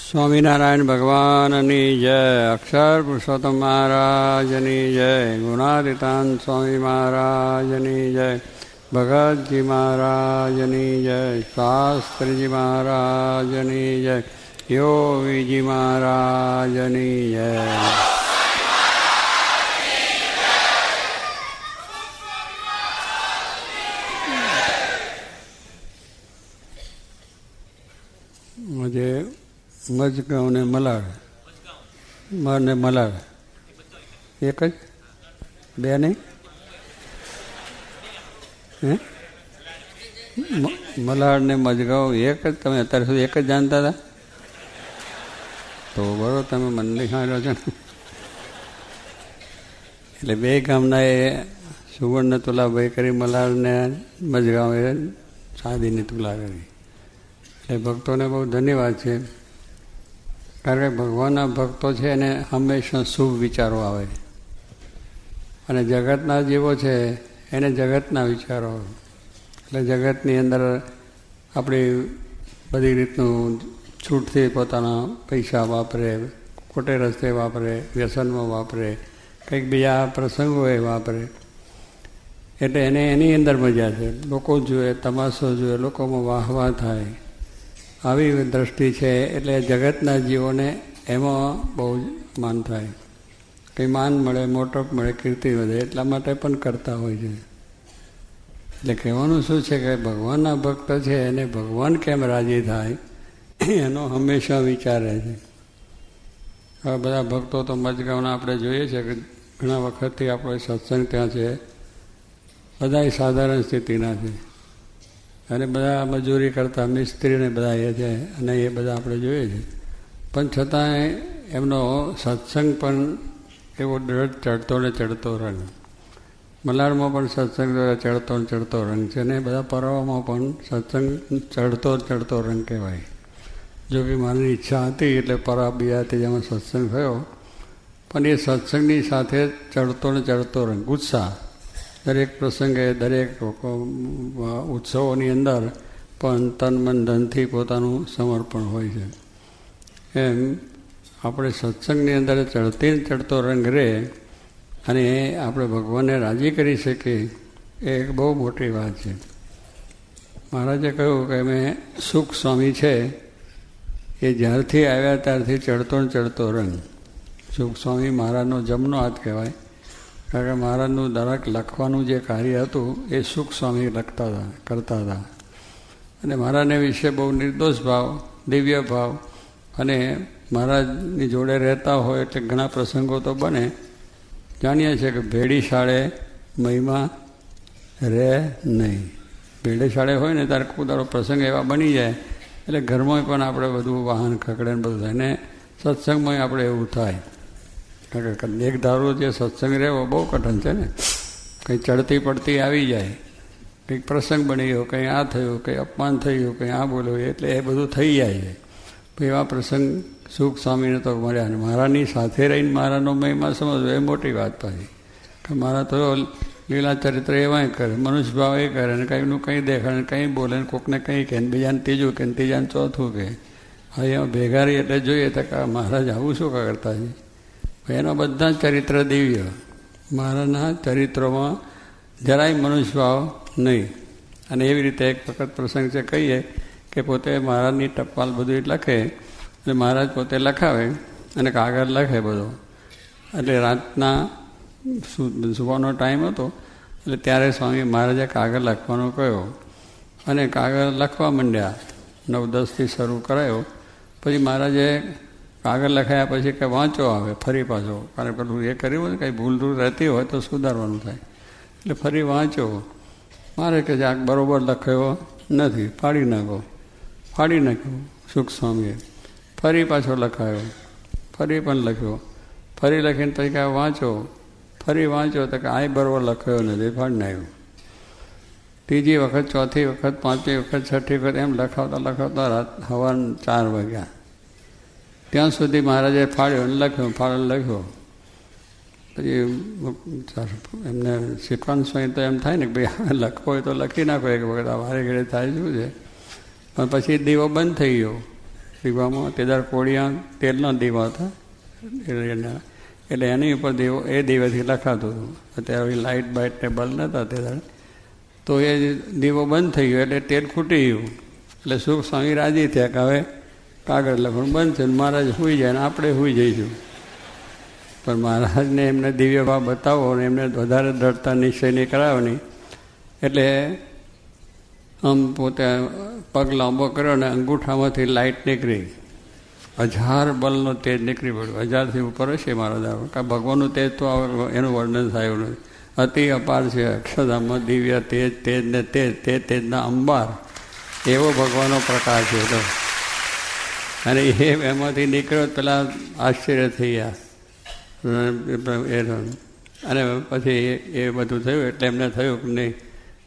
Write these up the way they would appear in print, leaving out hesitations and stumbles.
સ્વામિનારાયણ ભગવાનની જય, અક્ષર પુરુષોત્તમ મહારાજની જય, ગુણાતીતાન સ્વામી મહારાજની જય, ભગતજી મહારાજની જય, શાસ્ત્રીજી મહારાજની જય, યોગીજી મહારાજની જય. આજે મજગાંવ ને મલાડ, મર ને મલાડ એક જ, બે નહીં? હે, મલાડ ને મજગાંવ એક જ? તમે અત્યાર સુધી એક જ જાણતા હતા? તો બરોબર, તમે મને ખાડ્યો છો ને. એટલે બે ગામના એ સુવર્ણ તુલા ભાઈ કરી, મલાડ ને મજગાંવ એ ચાંદીની તુલા કરી. એટલે ભક્તોને બહુ ધન્યવાદ છે, કારણ કે ભગવાનના ભક્તો છે એને હંમેશા શુભ વિચારો આવે, અને જગતના જીવો છે એને જગતના વિચારો. એટલે જગતની અંદર આપણી બધી રીતનું છૂટથી પોતાના પૈસા વાપરે, ખોટે રસ્તે વાપરે, વ્યસનમાં વાપરે, કંઈક બીજા પ્રસંગોએ વાપરે. એટલે એને એની અંદર મજા છે. લોકો જુએ, તમાશો જુએ, લોકોમાં વાહવાહ થાય, આવી દ્રષ્ટિ છે. એટલે જગતના જીવોને એમાં બહુ માન થાય, કંઈ માન મળે, મોટપ મળે, કીર્તિ વધે, એટલા માટે પણ કરતા હોય છે. એટલે કહેવાનું શું છે કે ભગવાનના ભક્ત છે એને ભગવાન કેમ રાજી થાય એનો હંમેશા વિચાર રહે છે. હવે બધા ભક્તો તો મજગાંવના આપણે જોઈએ છે કે ઘણા વખતથી આપણો સત્સંગ ત્યાં છે, બધા સાધારણ સ્થિતિના છે, અને બધા મજૂરી કરતા મિસ્ત્રીને બધા એ છે, અને એ બધા આપણે જોઈએ છે. પણ છતાંય એમનો સત્સંગ પણ એવો દૃઢ ચડતો ને ચડતો રંગ. મલાડમાં પણ સત્સંગ ચડતો ને ચડતો રંગ છે, ને બધા પર્વમાં પણ સત્સંગ ચડતો રંગ કહેવાય. જો કે મારી ઈચ્છા હતી એટલે પરા બિયાથી જેમાં સત્સંગ થયો, પણ એ સત્સંગની સાથે ચડતો ને ચડતો રંગ, ઉત્સાહ. દરેક પ્રસંગે, દરેક ઉત્સવોની અંદર પણ તન મન ધનથી પોતાનું સમર્પણ હોય છે. એમ આપણે સત્સંગની અંદર ચડતો રંગ રહે અને આપણે ભગવાનને રાજી કરી શકીએ, એ એક બહુ મોટી વાત છે. મહારાજે કહ્યું કે અમે સુખ સ્વામી છે એ જ્યારથી આવ્યા ત્યારથી ચડતો રંગ. સુખ સ્વામી મહારાજનો જમનો હાથ કહેવાય, કારણ કે મહારાજનું દરેક લખવાનું જે કાર્ય હતું એ સુખ સ્વામી કરતા હતા. અને મહારાજને વિશે બહુ નિર્દોષ ભાવ, દિવ્ય ભાવ, અને મહારાજની જોડે રહેતા હોય એટલે ઘણા પ્રસંગો તો બને. જાણીએ છીએ કે ભેડી શાળે મહિમા રહે નહીં. ભેડી શાળે હોય ને ત્યારે કુદારો પ્રસંગ એવા બની જાય એટલે ઘરમાં પણ આપણે બધું વાહન ખકડે ને બધું થાય, ને સત્સંગમાં આપણે એવું થાય. કારણ કે એક ધારો જે સત્સંગ રહેવો બહુ કઠિન છે ને. કંઈ ચડતી પડતી આવી જાય, કંઈક પ્રસંગ બની ગયો, કંઈ આ થયું, કંઈ અપમાન થઈ ગયું, કંઈ આ બોલ્યું, એટલે એ બધું થઈ જાય છે. એવા પ્રસંગ સુખ સ્વામીને તો મળ્યા. ને મારાની સાથે રહીને મારાનો મહિમા સમજવો એ મોટી વાત પાછી. કે મારા તો લીલા ચરિત્ર એવાય કરે, મનુષ્ય ભાવ એ કરે, ને કંઈનું કંઈ દેખાડે, કંઈ બોલે, ને કોકને કંઈ કહે, ને બીજાને ત્રીજું કહે, ને ત્રીજાને ચોથું કહે. હવે એમાં ભેગારી એટલે જોઈએ તો કે મહારાજ આવું શું કરતા છે? એના બધા ચરિત્ર દિવ્ય. મારાના ચરિત્રોમાં જરાય મનુષ્ય ભાવ નહીં. અને એવી રીતે એક વખત પ્રસંગ છે, કહીએ કે પોતે મહારાજની ટપાલ બધું લખે, એટલે મહારાજ પોતે લખાવે અને કાગળ લખે બધો. એટલે રાતના સુવાનો ટાઈમ હતો, એટલે ત્યારે સ્વામી મહારાજે કાગળ લખવાનો કહ્યો, અને કાગળ લખવા માંડ્યા. 9-10થી શરૂ કરાયો. પછી મહારાજે કાગળ લખાયા પછી કે વાંચો આવે ફરી પાછો, કારણ પેલું એ કર્યું હોય ને કંઈ ભૂલ ધૂલ રહેતી હોય તો સુધારવાનું થાય. એટલે ફરી વાંચો. મારે કે આ બરાબર લખાયો નથી, ફાડી નાખ્યો સુખ સ્વામીએ. ફરી પાછો લખાયો, ફરી પણ લખ્યો, ફરી લખીને પછી કાંઈ વાંચો તો કે આ બરાબર લખાયો નથી, ફાડી નાખ્યો. ત્રીજી વખત, ચોથી વખત, પાંચમી વખત, છઠ્ઠી વખત એમ લખાવતા રાત સવારના 4 વાગ્યા. ત્યાં સુધી મહારાજે ફાળ્યો લખ્યો. પછી એમને શીખવાનું સ્વામી તો એમ થાય ને કે ભાઈ લખવો હોય તો લખી નાખો એક વખત, આ વારે ઘડે થાય શું છે. પણ પછી દીવો બંધ થઈ ગયો. દીવામાં તે દર કોળિયા તેલના દીવા હતા એટલે એની ઉપર દીવો એ દીવાથી લખાતું હતું. અત્યારે લાઇટ બાઇટ ને બલ્બ નહોતા તે દર, તો એ દીવો બંધ થઈ ગયો એટલે તેલ ખૂટી ગયું. એટલે સુખ સ્વામી રાજી થયા કે હવે કાગળ લખવાનું બંધ છે, મહારાજ સૂઈ જાય ને આપણે સૂઈ જઈશું. પણ મહારાજને એમને દિવ્ય ભાવ બતાવો અને એમને વધારે દ્રઢતા નિશ્ચયની કરાવવાની એટલે આમ પોતે પગ લાંબો કર્યો અને અંગૂઠામાંથી લાઇટ નીકળી, 1000 બલનો તેજ નીકળી પડ્યો. 1000થી ઉપર હશે મારો દાવો, કારણ ભગવાનનું તેજ તો એનું વર્ણન થયું નથી. અતિ અપાર છે અક્ષરધામમાં દિવ્ય તેજ, તેજ ને તેજ, તે તેજના અંબાર એવો ભગવાનનો પ્રકાશ છે. તો અને એમાંથી નીકળ્યો પેલા આશ્ચર્ય થઈ ગયા. અને પછી એ બધું થયું એટલે એમને થયું કે નહીં,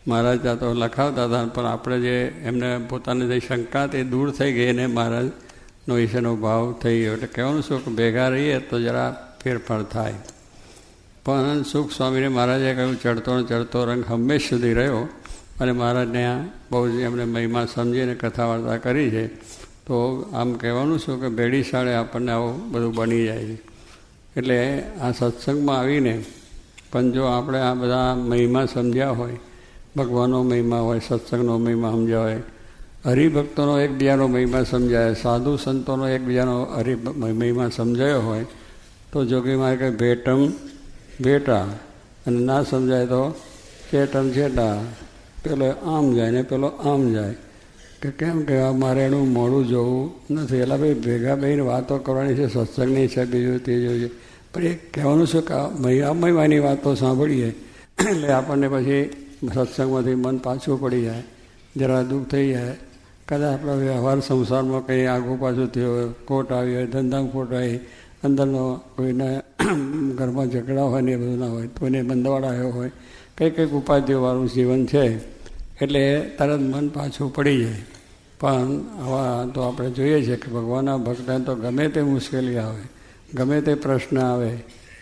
મહારાજ આ તો લખાવતા હતા પણ આપણે જે એમને પોતાની જે શંકા તે દૂર થઈ ગઈ અને મહારાજનો વિશેનો ભાવ થઈ ગયો. એટલે કહેવાનું શું કે ભેગા રહીએ તો જરા ફેરફાર થાય. પણ સુખ સ્વામીને મહારાજે કહ્યું ચડતો ને ચડતો રંગ હંમેશ સુધી રહ્યો. અને મહારાજને બહુ જ એમને મહિમા સમજીને કથા વાર્તા કરી છે. તો આમ કહેવાનું શું કે ભેડી શાળે આપણને આવું બધું બની જાય છે. એટલે આ સત્સંગમાં આવીને પણ જો આપણે આ બધા મહિમા સમજ્યા હોય, ભગવાનનો મહિમા હોય, સત્સંગનો મહિમા સમજ્યા હોય, હરિભક્તોનો એકબીજાનો મહિમા સમજાય, સાધુ સંતોનો એકબીજાનો મહિમા સમજાયો હોય તો જોગીમાં કે ભેટમ ભેટા, અને ના સમજાય તો ચેટમ ચેટા. પેલો આમ જાય ને પેલો આમ જાય કે કેમ કે મારે એનું મોડું જોવું નથી. એટલે ભાઈ ભેગા બેહીને વાતો કરવાની છે, સત્સંગની છે, બીજું ત્રીજું છે. પણ એ કહેવાનું છે કે મહિમાની વાતો સાંભળીએ એટલે આપણને પછી સત્સંગમાંથી મન પાછું પડી જાય, જરા દુઃખ થઈ જાય. કદાચ આપણા વ્યવહાર સંસારમાં કંઈ આગું પાછું થયું હોય, ખોટ આવી હોય, ધંધામાં ખોટ આવી, અંદરનો કોઈને ઘરમાં ઝઘડા હોય ને એ બધું ના હોય, કોઈને બંધવાડ આવ્યો હોય, કંઈક ઉપાધિઓવાળું જીવન છે એટલે તરત મન પાછું પડી જાય. પણ આવા તો આપણે જોઈએ છીએ કે ભગવાનના ભક્તને તો ગમે તે મુશ્કેલી આવે, ગમે તે પ્રશ્ન આવે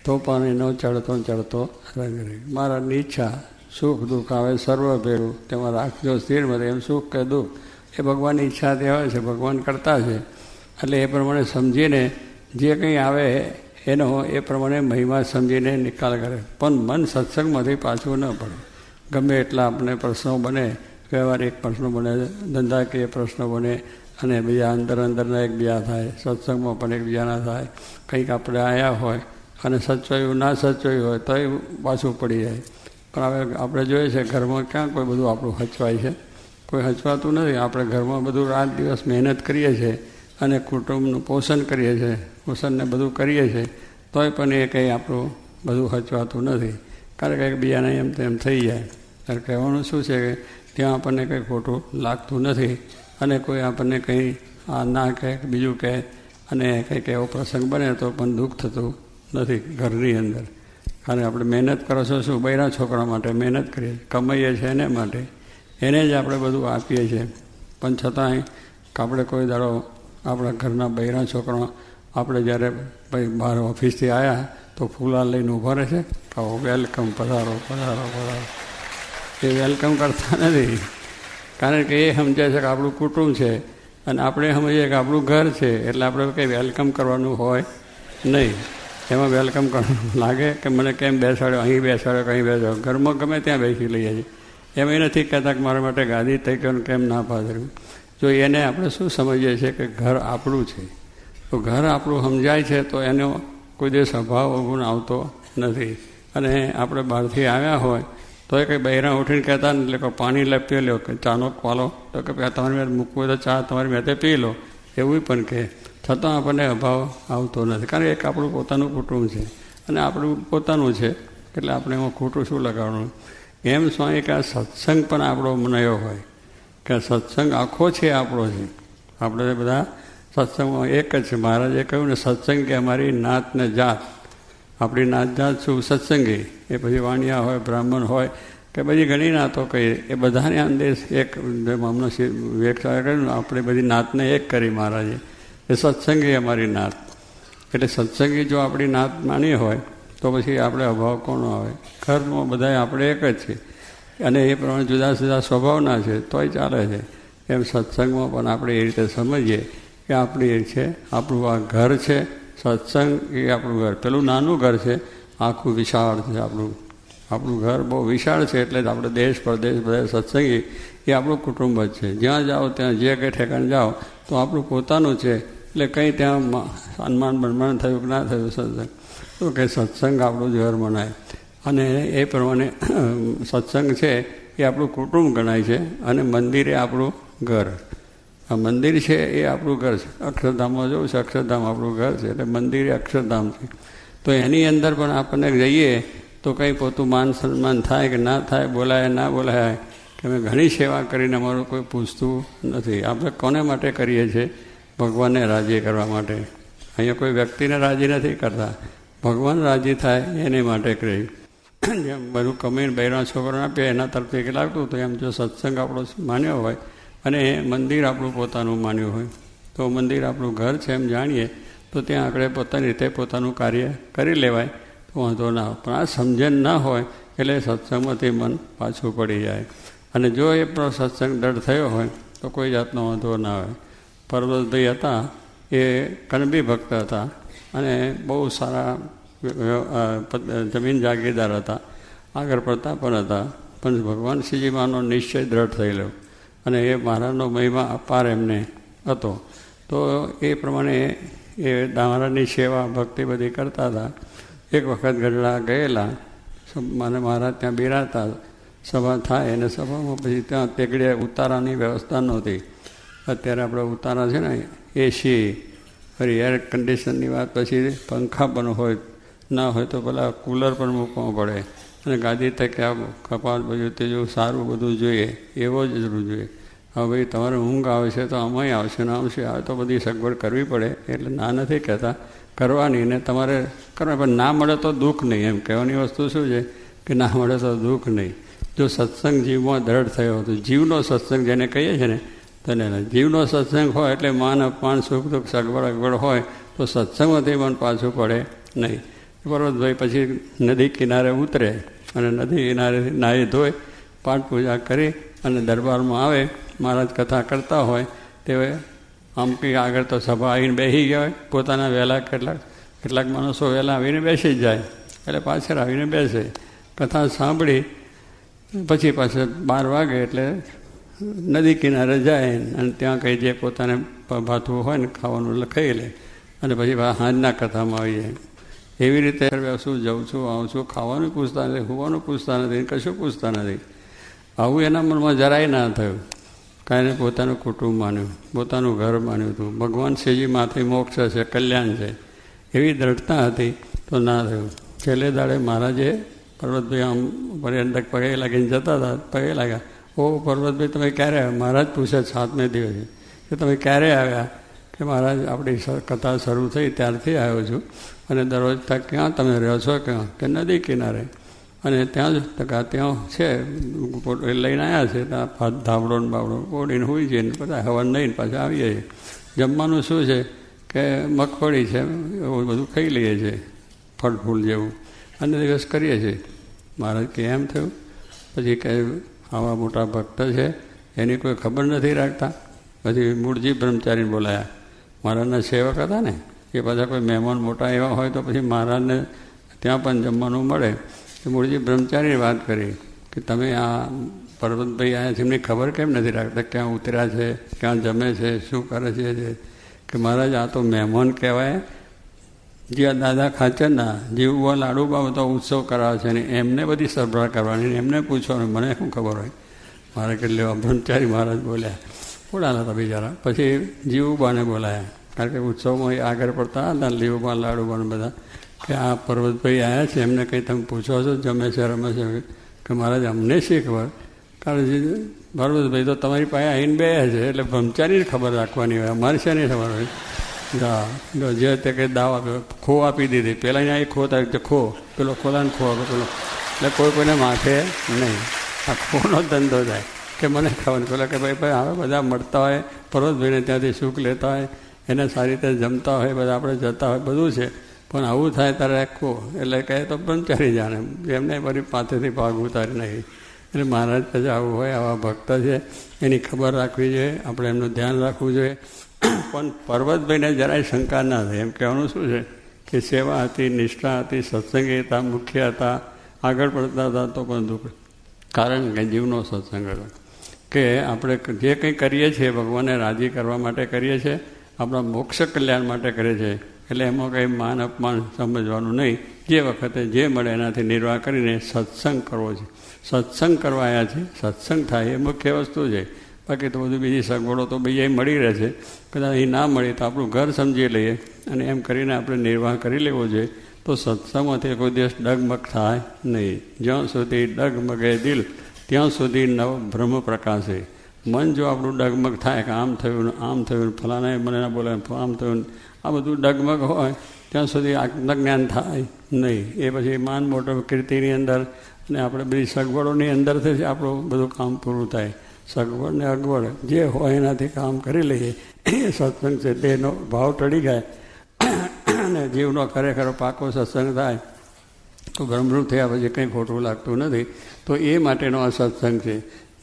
તો પણ એનો ચડતો ચડતો રંગ રહે. મહારાજની ઈચ્છા સુખ દુઃખ આવે સર્વ ભેળું તેમાં રાખજો સ્થિર મળે. એમ સુખ કે દુઃખ એ ભગવાનની ઈચ્છાથી આવે છે, ભગવાન કરતા છે. એટલે એ પ્રમાણે સમજીને જે કંઈ આવે એનો એ પ્રમાણે મહિમા સમજીને નિકાલ કરે. પણ મન સત્સંગમાંથી પાછું ન પડે. ગમે એટલા આપણે પ્રશ્નો બને, વ્યવહારિક પ્રશ્નો બને, ધંધાકીય પ્રશ્નો બને, અને બીજા અંદરના એકબીજા થાય, સત્સંગમાં પણ એકબીજાના થાય. કંઈક આપણે આવ્યા હોય અને સચવાયું ના સચવાયું હોય તો એ પાછું પડી જાય. પણ હવે આપણે જોઈએ છે ઘરમાં ક્યાં કોઈ બધું આપણું હચવાય છે, કોઈ હચવાતું નથી. આપણે ઘરમાં બધું રાત દિવસ મહેનત કરીએ છીએ અને કુટુંબનું પોષણ કરીએ છીએ, પોષણને બધું કરીએ છીએ, તોય પણ એ કંઈ આપણું બધું હચવાતું નથી. કારણ કે એકબીજાને એમ તેમ થઈ જાય. ત્યારે કહેવાનું શું છે કે ત્યાં આપણને કંઈ ખોટું લાગતું નથી અને કોઈ આપણને કંઈ આ ના કહે બીજું કહે અને કંઈક એવો પ્રસંગ બને તો પણ દુઃખ થતું નથી ઘરની અંદર. કારણ આપણે મહેનત કરો છો શું, બૈરા છોકરા માટે મહેનત કરીએ, કમાઈએ છીએ એને માટે, એને જ આપણે બધું આપીએ છીએ. પણ છતાંય આપણે કોઈ દાડો આપણા ઘરના બૈરા છોકરા આપણે જ્યારે ભાઈ બહાર ઓફિસથી આવ્યા તો ફૂલા લઈને ઊભા રહે છે, કહો વેલકમ, પધારો પધારો પધારો. એ વેલકમ કરતા નથી, કારણ કે એ સમજે છે કે આપણું કુટુંબ છે અને આપણે સમજીએ કે આપણું ઘર છે. એટલે આપણે કંઈ વેલકમ કરવાનું હોય નહીં. એમાં વેલકમ કરવાનું લાગે કે મને કેમ બેસાડ્યો, અહીં બેસાડ્યો, કંઈ બેસાડ્યો. ઘરમાં ગમે ત્યાં બેસી લઈએ છીએ. એમ એ નથી કહેતા કે મારા માટે ગાદી થઈ ગયો કેમ ના પાથર્યું. જો એને આપણે શું સમજીએ છીએ કે ઘર આપણું છે, તો ઘર આપણું સમજાય છે તો એનો કોઈ દિવસ અભાવ અવગુણ આવતો નથી. અને આપણે બહારથી આવ્યા હોય તો એ કંઈ બહેરા ઉઠીને કહેતા ને એટલે કે પાણી લે પી લો, કે ચાનો પાલો તો કે તમારી મેં મૂકવું હોય તો ચા તમારી મેં પી લો, એવું પણ કહે. છતાં આપણને અભાવ આવતો નથી, કારણ કે એક આપણું પોતાનું કુટુંબ છે અને આપણું પોતાનું છે. એટલે આપણે એમાં ખોટું શું લગાડવાનું. એમ સ્વામી કે આ સત્સંગ પણ આપણો મનાયો હોય કે સત્સંગ આખો છે આપણો છે. આપણે બધા સત્સંગમાં એક જ છે. મહારાજે કહ્યું ને સત્સંગ કે અમારી નાત ને જાત. આપણી નાત જાત શું સત્સંગી, એ પછી વાણિયા હોય, બ્રાહ્મણ હોય કે બધી ઘણી નાતો કહીએ, એ બધાને અંદર એક હમણાં વ્યાખ્યા કર્યું ને આપણે બધી નાતને એક કરી મહારાજે, એ સત્સંગી અમારી નાત. એટલે સત્સંગી જો આપણી નાત માની હોય તો પછી આપણે અભાવ કોનો આવે. ઘરમાં બધા આપણે એક જ છે અને એ પ્રમાણે જુદા જુદા સ્વભાવના છે તોય ચાલે છે. એમ સત્સંગમાં પણ આપણે એ રીતે સમજીએ એ આપણી છે, આપણું આ ઘર છે. સત્સંગ એ આપણું ઘર, પેલું નાનું ઘર છે, આખું વિશાળ છે. આપણું ઘર બહુ વિશાળ છે. એટલે જ આપણે દેશ પરદેશ બધા સત્સંગી એ આપણું કુટુંબ જ છે. જ્યાં જાઓ ત્યાં જે કંઈ ઠેકાણે જાઓ તો આપણું પોતાનું છે. એટલે કંઈ ત્યાં સન્માન બનમાન થયું કે ના થયું સત્સંગ, તો કે સત્સંગ આપણું જ ઘર મનાય. અને એ પ્રમાણે સત્સંગ છે એ આપણું કુટુંબ ગણાય છે. અને મંદિર એ આપણું ઘર. આ મંદિર છે એ આપણું ઘર છે. અક્ષરધામમાં જવું છે, અક્ષરધામ આપણું ઘર છે. એટલે મંદિર એ અક્ષરધામ છે. તો એની અંદર પણ આપણને જઈએ તો કંઈ પોતું માન સન્માન થાય કે ના થાય, બોલાય ના બોલાય, કે અમે ઘણી સેવા કરીને અમારું કોઈ પૂછતું નથી. આપણે કોને માટે કરીએ છીએ? ભગવાનને રાજી કરવા માટે. અહીંયા કોઈ વ્યક્તિને રાજી નથી કરતા, ભગવાન રાજી થાય એને માટે કરી. જેમ બધું કમાઈને બૈરા છોકરાને આપીએ એના તરફથી કે લાગતું, તો એમ જો સત્સંગ આપણો માન્યો હોય અને મંદિર આપણું પોતાનું માન્યું હોય તો મંદિર આપણું ઘર છે એમ જાણીએ તો ત્યાં આપણે પોતાની રીતે પોતાનું કાર્ય કરી લેવાય તો વાંધો ના હોય. પણ આ સમજણ ના હોય એટલે સત્સંગમાંથી મન પાછું પડી જાય. અને જો એ સત્સંગ દઢ થયો હોય તો કોઈ જાતનો વાંધો ના હોય. પર્વતભાઈ હતા એ કણબી ભક્ત હતા અને બહુ સારા જમીન જાગીરદાર હતા, આગળ પડતા પણ હતા. પણ ભગવાન શ્રીજીમાંનો નિશ્ચય દ્રઢ થયેલો અને એ મહારાજનો મહિમા અપાર એમને હતો. તો એ પ્રમાણે એ મહારાજની સેવા ભક્તિ બધી કરતા હતા. એક વખત ગઢડા ગયેલા, મને મહારાજ ત્યાં બિરાતા, સભા થાય અને સભામાં પછી ત્યાં તેગડે ઉતારાની વ્યવસ્થા નહોતી. અત્યારે આપણે ઉતારા છે ને એસી, ફરી એર કન્ડિશનની વાત, પછી પંખા પણ હોય ના હોય તો પેલા કૂલર પણ મૂકવું પડે અને ગાદી તકે કપાટ બધું તેજું સારું બધું જોઈએ, એવો જ જરૂર જોઈએ. હવે ભાઈ તમારે ઊંઘ આવે છે તો આમાંય આવશે ને આવશે, આવે તો બધી સગવડ કરવી પડે. એટલે ના નથી કહેતા, કરવાની ને તમારે કરવા, પણ ના મળે તો દુઃખ નહીં. એમ કહેવાની વસ્તુ શું છે કે ના મળે તો દુઃખ નહીં. જો સત્સંગ જીવમાં દ્રઢ થયો હતો, જીવનો સત્સંગ જેને કહીએ છીએ ને તેને જીવનો સત્સંગ હોય એટલે માન અપમાન સુખ દુઃખ સગવડ અગવડ હોય તો સત્સંગમાંથી મન પાછું પડે નહીં. પર્વતભાઈ પછી નદી કિનારે ઉતરે અને નદી કિનારેથી નાહી ધોઈ પાઠ પૂજા કરી અને દરબારમાં આવે. મહારાજ કથા કરતા હોય તે આમ કંઈ આગળ તો સભા આવીને બેસી ગયા હોય, પોતાના વહેલા કેટલાક માણસો વહેલા આવીને બેસી જ જાય, એટલે પાછળ આવીને બેસે. કથા સાંભળી પછી પાછળ 12 વાગે એટલે નદી કિનારે જાય અને ત્યાં કંઈ જે પોતાને ભાથવું હોય ને ખાવાનું ખાઈ લે અને પછી સાંજના કથામાં આવી જાય. એવી રીતે શું જઉં છું આવું છું, ખાવાનું પૂછતા નથી, હોવાનું પૂછતા નથી, કશું પૂછતા નથી. આવું એના મનમાં જરાય ના થયું. કાંઈ પોતાનું કુટુંબ માન્યું, પોતાનું ઘર માન્યું હતું. ભગવાન શ્રીજી માથે મોક્ષ છે, કલ્યાણ છે, એવી દ્રઢતા હતી તો ના થયું. છેલ્લે દાડે મહારાજે પર્વતભાઈ આમ પર્યંતક પગે લાગીને જતા હતા, પગે લાગ્યા. ઓ પર્વતભાઈ તમે ક્યારે આવ્યા? મહારાજ પૂછે 7મે દિવસે કે તમે ક્યારે આવ્યા? કે મહારાજ આપણી કથા શરૂ થઈ ત્યારથી આવ્યો છું અને દરરોજ તક ક્યાં તમે રહો છો? ક્યાં? કે નદી કિનારે. અને ત્યાં જ ત્યાં છે લઈને આવ્યા છે, ત્યાં ધાબળો ને બાવડો ઓડીને હોઈ જઈએ ને બધા હવન લઈને પાછા આવીએ છીએ. જમવાનું શું છે કે મગફળી છે એવું બધું ખાઈ લઈએ છીએ, ફળ ફૂલ જેવું, અને દિવસ કરીએ છીએ. મહારાજ કે એમ થયું? પછી કે આવા મોટા ભક્ત છે એની કોઈ ખબર નથી રાખતા. પછી મૂળજી બ્રહ્મચારીને બોલાયા, મહારાજના સેવક હતા ને એ પાછા કોઈ મહેમાન મોટા એવા હોય તો પછી મહારાજને ત્યાં પણ જમવાનું મળે. તો મૂળજી બ્રહ્મચારીની વાત કરી કે તમે આ પર્વતભાઈ આવ્યા છે એમની ખબર કેમ નથી રાખતા, ક્યાં ઉતર્યા છે, ક્યાં જમે છે, શું કરે છે? કે મહારાજ આ તો મહેમાન કહેવાય. જ્યાં દાદા ખાચરના જીવવા લાડુ બાબતો ઉત્સવ કરાવે છે ને એમને બધી સરભરા કરવાની, એમને પૂછવાનું, મને શું ખબર હોય? મારે કે લેવા બ્રહ્મચારી મહારાજ બોલ્યા, પોડાના હતા બિચારા. પછી જીવુબાને બોલાયા, કારણ કે ઉત્સવમાં આગળ પડતા હતા લીવુબા લાડુબાને બધા, કે આ પર્વતભાઈ આવ્યા છે એમને કંઈ તમે પૂછો છો જમે છે રમે છે? કે મહારાજ અમને શી ખબર, કારણ કે પર્વતભાઈ તો તમારી પાસે આવીને બે છે એટલે બ્રહ્મચારીને ખબર રાખવાની હોય, અમારી છે નહીં ખબર હોય. હા, જે તે કંઈ દાવ આપ્યો, ખો આપી દીધી. પહેલાં અહીંયા એ ખો થાય ખો, પેલો ખોલાને ખો આપે પેલો, એટલે કોઈને માથે નહીં. આ ખોનો ધંધો થાય કે મને ખબર. પેલા કે ભાઈ હવે બધા મળતા હોય, પર્વતભાઈને ત્યાંથી સુખ લેતા હોય, એને સારી રીતે જમતા હોય, બધા આપણે જતા હોય, બધું છે. પણ આવું થાય ત્યારે આખું એટલે કહે તો બ્રહ્મચારી જાણે, એમને ફરી પાસેથી ભાગ ઉતારી નહીં. એટલે મહારાજ પછી આવું હોય, આવા ભક્ત છે એની ખબર રાખવી જોઈએ, આપણે એમનું ધ્યાન રાખવું જોઈએ. પણ પર્વતભાઈને જરાય શંકા ના થાય. એમ કહેવાનું શું છે કે સેવા હતી, નિષ્ઠા હતી, સત્સંગી હતા, મુખ્ય હતા, આગળ પડતા હતા, તો પણ દુઃખ. કારણ કે જીવનો સત્સંગ હતો. કે આપણે જે કંઈ કરીએ છીએ ભગવાનને રાજી કરવા માટે કરીએ છીએ, આપણા મોક્ષ કલ્યાણ માટે કરીએ છીએ. એટલે એમાં કંઈ માન અપમાન સમજવાનું નહીં. જે વખતે જે મળે એનાથી નિર્વાહ કરીને સત્સંગ કરવો છે. સત્સંગ કરવા આવ્યા છે, સત્સંગ થાય એ મુખ્ય વસ્તુ છે. બાકી તો બધું બીજી સગવડો તો બીજા મળી રહે છે. કદાચ અહીં ના મળે તો આપણું ઘર સમજી લઈએ અને એમ કરીને આપણે નિર્વાહ કરી લેવો જોઈએ. તો સત્સંગમાંથી કોઈ દિવસ ડગમગ થાય નહીં. જ્યાં સુધી ડગમગે દિલ ત્યાં સુધી નવ બ્રહ્મ પ્રકાશે. મન જો આપણું ડગમગ થાય કે આમ થયું ફલાણાએ મને ના બોલે, આમ થયું, આ બધું ડગમગ હોય ત્યાં સુધી આત્મજ્ઞાન થાય નહીં. એ પછી માન મોટો કીર્તિની અંદર અને આપણે બધી સગવડોની અંદરથી જ આપણું બધું કામ પૂરું થાય. સગવડ ને અગવડ જે હોય એનાથી કામ કરી લઈએ એ સત્સંગ છે. તેનો ભાવ ટળી જાય અને જીવનો ખરેખર પાકો સત્સંગ થાય તો બ્રહ્મરૂપ થયા પછી કંઈ ખોટું લાગતું નથી. તો એ માટેનો આ સત્સંગ છે,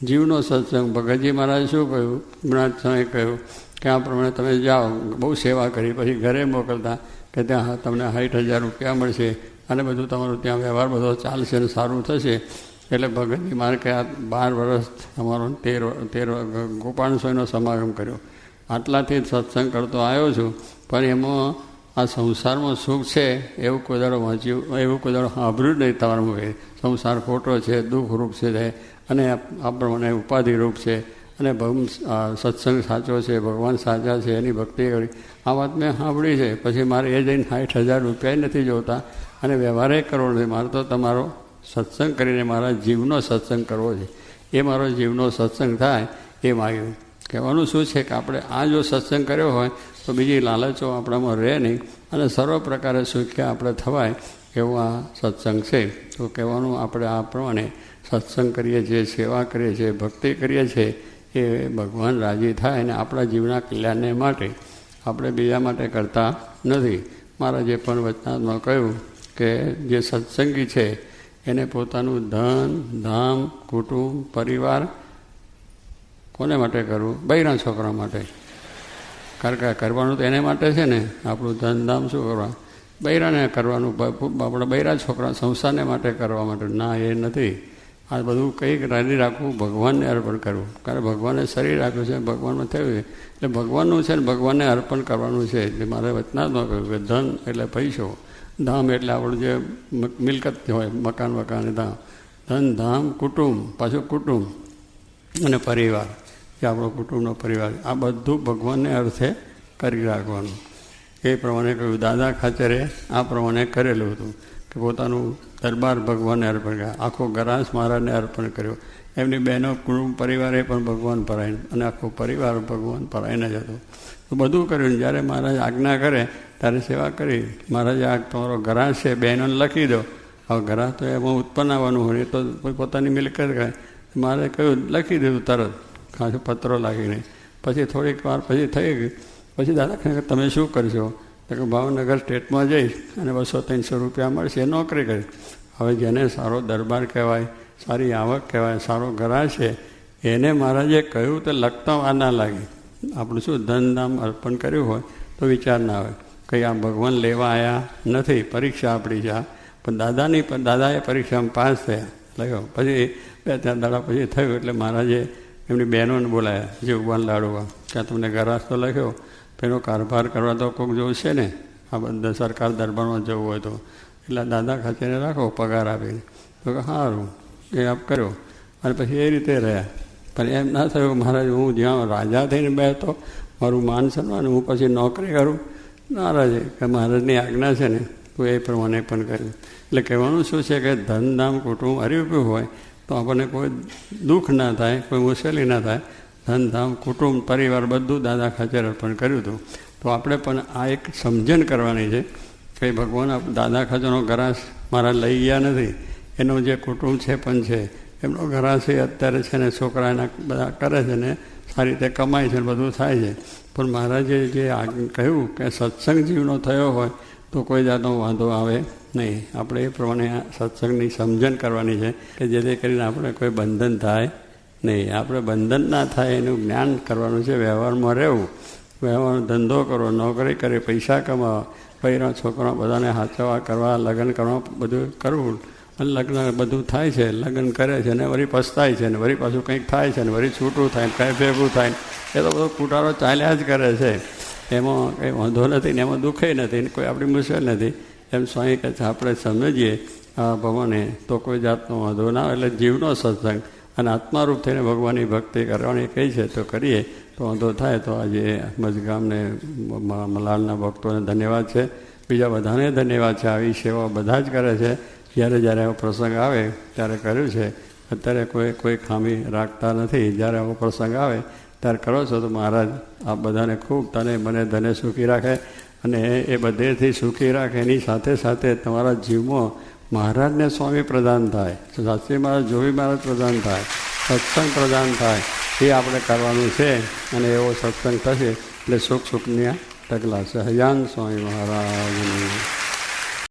જીવનો સત્સંગ. ભગતજી મહારાજે શું કહ્યું, હમણાં સમયે કહ્યું કે આ પ્રમાણે તમે જાઓ, બહુ સેવા કરી, પછી ઘરે મોકલતા કે ત્યાં તમને 60,000 રૂપિયા મળશે અને બધું તમારું ત્યાં વ્યવહાર બધો ચાલશે અને સારું થશે. એટલે ભગતજી મારે કે આ 12 વર્ષ તમારો 13 ગોપાણસોયનો સમાગમ કર્યો. આટલાથી જ સત્સંગ કરતો આવ્યો છું, પણ એમાં આ સંસારમાં સુખ છે એવું કોઈ દાડો વાંચ્યું, એવું કોઈ દાડો સાંભળ્યું નહીં તમારા મુખે. સંસાર ખોટો છે, દુઃખરૂપ છે અને આ પ્રમાણે ઉપાધિરૂપ છે અને સત્સંગ સાચો છે, ભગવાન સાચા છે, એની ભક્તિ કરી. આ વાત મેં સાંભળી છે. પછી મારે એ જઈને 60,000 રૂપિયા નથી જોતા અને વ્યવહારે કરવો નથી. મારે તો તમારો સત્સંગ કરીને મારા જીવનો સત્સંગ કરવો છે. એ મારો જીવનો સત્સંગ થાય એ માગ્યું. કહેવાનું શું છે કે આપણે આ જો સત્સંગ કર્યો હોય તો બીજી લાલચો આપણામાં રહે નહીં અને સર્વ પ્રકારે સુખ્યા આપણે થવાય એવું આ સત્સંગ છે. તો કહેવાનું આપણે આ પ્રમાણે સત્સંગ કરીએ છીએ, સેવા કરીએ છીએ, ભક્તિ કરીએ છીએ, એ ભગવાન રાજી થાય અને આપણા જીવના કલ્યાણને માટે, આપણે બીજા માટે કરતા નથી. મારા જે પણ વચનાત્મા કહ્યું કે જે સત્સંગી છે એને પોતાનું ધન, ધામ, કુટુંબ, પરિવાર કોને માટે કરવું? બૈરા છોકરા માટે. કારણ કે કરવાનું તો એને માટે છે ને. આપણું ધન ધામ શું કરવા? બૈરાને કરવાનું. આપણા બૈરા છોકરા સંસારને માટે કરવા માટે ના, એ નથી. આ બધું કંઈક રાજી રાખવું, ભગવાનને અર્પણ કરવું. કારણ ભગવાને શરીર આપ્યું છે, ભગવાનમાં થયું છે એટલે ભગવાનનું છે ને ભગવાનને અર્પણ કરવાનું છે. એટલે મારે વચનાત્મા કહ્યું કે ધન એટલે પૈસો, ધામ એટલે આપણું જે મિલકત હોય, મકાન ધામ, ધન, ધામ, કુટુંબ, પાછું કુટુંબ અને પરિવાર, જે આપણો કુટુંબનો પરિવાર, આ બધું ભગવાનને અર્થે કરી રાખવાનું. એ પ્રમાણે કહ્યું. દાદા ખાચરે આ પ્રમાણે કરેલું હતું કે પોતાનું દરબાર ભગવાનને અર્પણ કર્યા, આખો ગરાસ મહારાજને અર્પણ કર્યો. એમની બહેનો, કુટુંબ, પરિવારે પણ ભગવાન પરાયણ અને આખો પરિવાર ભગવાન પરાયણ જ હતો. તો બધું કર્યું. જ્યારે મહારાજ આજ્ઞા કરે ત્યારે સેવા કરી. મહારાજે આ તમારો ગરાસ છે બહેનોને લખી દો. હવે ગરાસ તો એમાં ઉત્પન્ન આવવાનું હોય, એ તો પોતાની મિલકત કહે. મારે કહ્યું લખી દીધું તરત, ખાસો પત્રો લાગીને. પછી થોડીક વાર પછી થઈ ગઈ. પછી દાદા તમે શું કરશો? તો કે ભાવનગર સ્ટેટમાં જઈશ અને 200-300 રૂપિયા મળશે, નોકરી કરી. હવે જેને સારો દરબાર કહેવાય, સારી આવક કહેવાય, સારો ગરાસ છે, એને મહારાજે કહ્યું તો લખતા વાર ના લાગે. આપણું શું ધન ધામ અર્પણ કર્યું હોય તો વિચાર ના આવે. કંઈ આ ભગવાન લેવા આવ્યા નથી, પરીક્ષા આપણી છે. પણ દાદાએ પરીક્ષામાં પાસ થયા, લખ્યો. પછી 2-4 દાડા પછી થયું એટલે મહારાજે એમની બહેનોને બોલાયા, જીવવાન લાડવા, કે તમને ગરાસ તો લખ્યો, એનો કારભાર કરવા તો કોઈક જોશે ને, આ બધા સરકાર દરબારમાં જવું હોય તો. એટલે દાદા ખાચરને રાખો પગાર આપીને. તો કે સારું, એ આપ કર્યો. અને પછી એ રીતે રહ્યા. પણ એમ ના થયું મહારાજ હું જ્યાં રાજા થઈને બેસતો, મારું માન સન્માન, હું પછી નોકરી કરું? નારાજે કે મહારાજની આજ્ઞા છે ને, તો એ પ્રમાણે પણ કર્યું. એટલે કહેવાનું શું છે કે ધન ધામ કુટુંબ હર્યું હોય તો આપણને કોઈ દુઃખ ના થાય, કોઈ મુશ્કેલી ના થાય. ધન ધામ કુટુંબ પરિવાર બધું દાદા ખાચર અર્પણ કર્યું હતું. તો આપણે પણ આ એક સમજણ કરવાની છે કે ભગવાન દાદા ખાચરનો ગરાસ મારા લઈ ગયા નથી. એનો જે કુટુંબ છે પણ છે, એમનો ગરાસ એ અત્યારે છે ને છોકરા એના બધા કરે છે ને સારી રીતે કમાય છે ને બધું થાય છે. પણ મહારાજે જે કહ્યું કે સત્સંગ જીવનો થયો હોય તો કોઈ જાતનો વાંધો આવે નહીં. આપણે એ પ્રમાણે સત્સંગની સમજણ કરવાની છે કે જેથી કરીને આપણે કોઈ બંધન થાય નહીં. આપણે બંધન ના થાય એનું જ્ઞાન કરવાનું છે, વ્યવહારમાં રહેવું. એમાં ધંધો કરો, નોકરી કરી, પૈસા કમાવા, પૈરા છોકરા બધાને હાચવા કરવા, લગ્ન કરવા, બધું કરવું. અને લગ્ન બધું થાય છે, લગ્ન કરે છે ને વળી પસ્તાય છે ને વળી પાછું કંઈક થાય છે ને વળી છૂટું થાય ને કંઈ ભેગું થાય ને એ તો બધો કુટારો ચાલ્યા જ કરે છે. એમાં કંઈ વાંધો નથી ને એમાં દુઃખે નથી ને કોઈ આપણી મુશ્કેલ નથી. એમ સ્વામી કહે છે આપણે સમજીએ આ ભગવાને તો કોઈ જાતનો વાંધો ના આવે. એટલે જીવનો સત્સંગ અને આત્મારૂપ થઈને ભગવાનની ભક્તિ કરવાની કહી છે તો કરીએ તો વાંધો થાય. તો આજે મજગામને મલાલના ભક્તોને ધન્યવાદ છે, બીજા બધાને ધન્યવાદ છે. આવી સેવા બધા જ કરે છે. જ્યારે જ્યારે આવો પ્રસંગ આવે ત્યારે કર્યું છે. અત્યારે કોઈ ખામી રાખતા નથી. જ્યારે આવો પ્રસંગ આવે ત્યારે કરો છો તો મહારાજ આ બધાને ખૂબ તને મને ધને સુખી રાખે અને એ બધેથી સુખી રાખે. એની સાથે સાથે તમારા જીવમાં મહારાજને સ્વામી પ્રદાન થાય, શાસ્ત્રી મહારાજ, જોગી મહારાજ પ્રદાન થાય, સત્સંગ પ્રદાન થાય. એ આપણે કરવાનું છે અને એવો સત્સંગ થશે એટલે સુખ સુખની ટકલા છે. હયાન સ્વામી મહારાજની